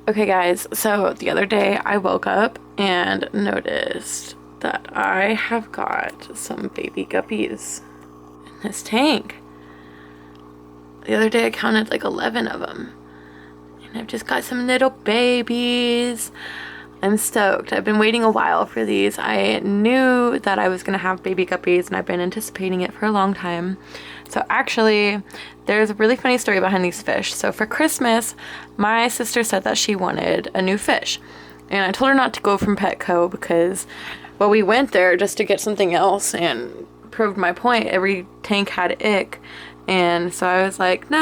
Okay guys, so the other day I woke up and noticed that I have got some baby guppies in this tank. The other day I counted like 11 of them. And I've just got some little babies. I'm stoked. I've been waiting a while for these. I knew that I was gonna have baby guppies and I've been anticipating it for a long time. So actually, there's a really funny story behind these fish. So for Christmas, my sister said that she wanted a new fish. And I told her not to go from Petco because, well, we went there just to get something else and proved my point. Every tank had ick. And so I was like, no,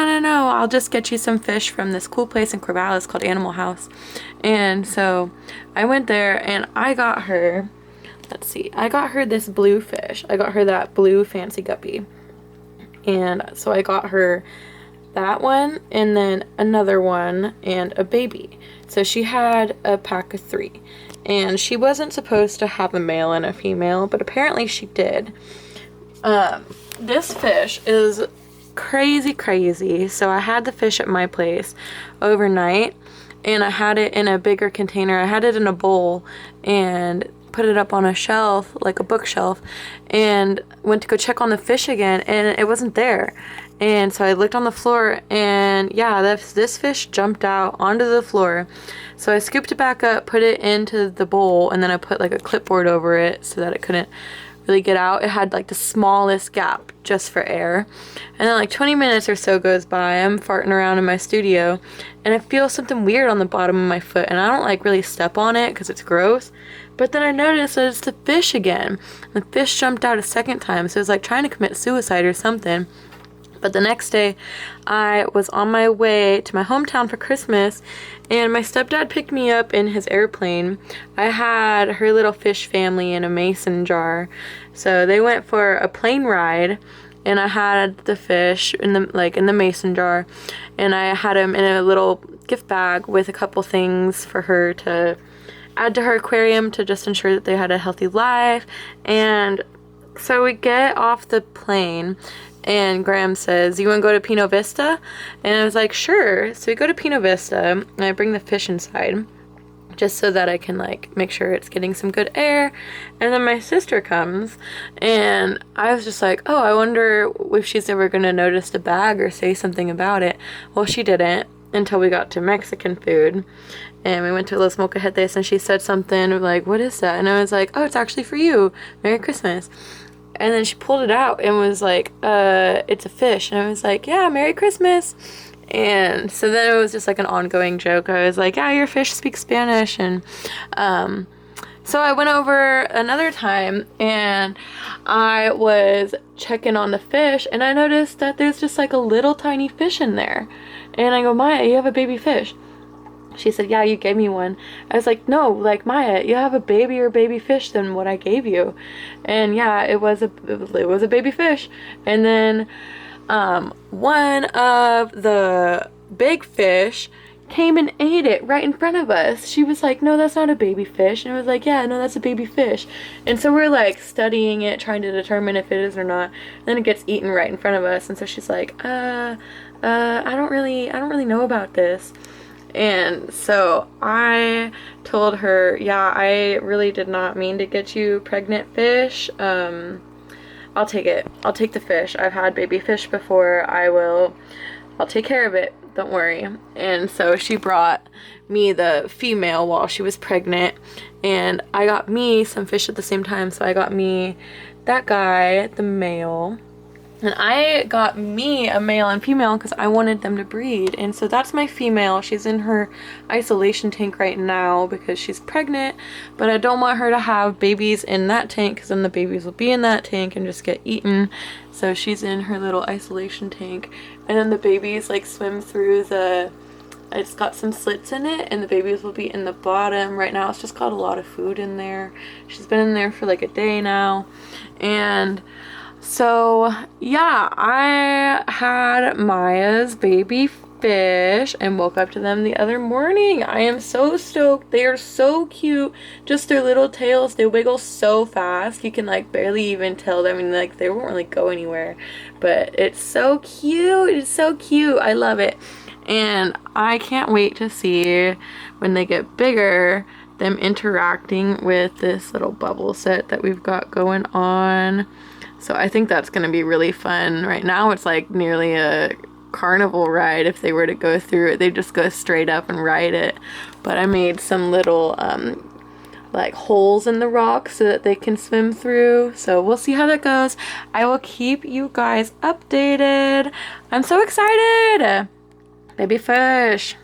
I'll just get you some fish from this cool place in Corvallis called Animal House. And so I went there and I got her, let's see, I got her this blue fish. I got her that blue fancy guppy. And so I got her that one and then another one and a baby. So she had a pack of 3. And she wasn't supposed to have a male and a female, but apparently she did. This fish is crazy. So I had the fish at my place overnight and I had it in a bigger container. I had it in a bowl and put it up on a shelf, like a bookshelf, and went to go check on the fish again and it wasn't there. And so I looked on the floor and yeah, this fish jumped out onto the floor. So I scooped it back up, put it into the bowl, and then I put like a clipboard over it so that it couldn't really get out. It had like the smallest gap just for air. And then like 20 minutes or so goes by, I'm farting around in my studio and I feel something weird on the bottom of my foot, and I don't like really step on it because it's gross, but then I noticed that it's the fish again. The fish jumped out a second time, so it was like trying to commit suicide or something. But the next day, I was on my way to my hometown for Christmas, and my stepdad picked me up in his airplane. I had her little fish family in a mason jar, so they went for a plane ride, and I had the fish in the mason jar, and I had him in a little gift bag with a couple things for her to add to her aquarium to just ensure that they had a healthy life. And so we get off the plane and Graham says, "You want to go to Pino Vista?" And I was like, sure. So we go to Pino Vista and I bring the fish inside just so that I can like make sure it's getting some good air. And then my sister comes and I was just like, oh, I wonder if she's ever going to notice the bag or say something about it. Well, she didn't until we got to Mexican food. And we went to Los Molcajetes and she said something like, "What is that?" And I was like, "Oh, it's actually for you. Merry Christmas." And then she pulled it out and was like, "It's a fish." And I was like, "Yeah, Merry Christmas." And so then it was just like an ongoing joke. I was like, "Yeah, your fish speaks Spanish." And so I went over another time and I was checking on the fish and I noticed that there's just like a little tiny fish in there. And I go, "Maya, you have a baby fish." She said, "Yeah, you gave me one." I was like, "No, like Maya, you have a baby fish than what I gave you." And yeah, it was a baby fish. And then one of the big fish came and ate it right in front of us. She was like, "No, that's not a baby fish." And I was like, "Yeah, no, that's a baby fish." And so we're like studying it, trying to determine if it is or not. And then it gets eaten right in front of us. And so she's like, I don't really know about this." And so I told her, "Yeah, I really did not mean to get you pregnant fish. I'll take it. I'll take the fish. I've had baby fish before. I'll take care of it. Don't worry." And so she brought me the female while she was pregnant, and I got me some fish at the same time. So I got me that guy, the male, and I got me a male and female because I wanted them to breed. And so that's my female. She's in her isolation tank right now because she's pregnant, but I don't want her to have babies in that tank because then the babies will be in that tank and just get eaten. So she's in her little isolation tank, and then the babies like swim through it's got some slits in it, and the babies will be in the bottom. Right now it's just got a lot of food in there. She's been in there for like a day now. And so yeah, I had Maya's baby fish and woke up to them the other morning. I am so stoked. They are so cute. Just their little tails, they wiggle so fast. You can like barely even tell them. I mean, like they won't really go anywhere, but it's so cute. It's so cute. I love it. And I can't wait to see when they get bigger, them interacting with this little bubble set that we've got going on. So I think that's going to be really fun. Right now it's like nearly a carnival ride. If they were to go through it, they just go straight up and ride it. But I made some little like holes in the rock so that they can swim through. So we'll see how that goes. I will keep you guys updated. I'm so excited. Baby fish.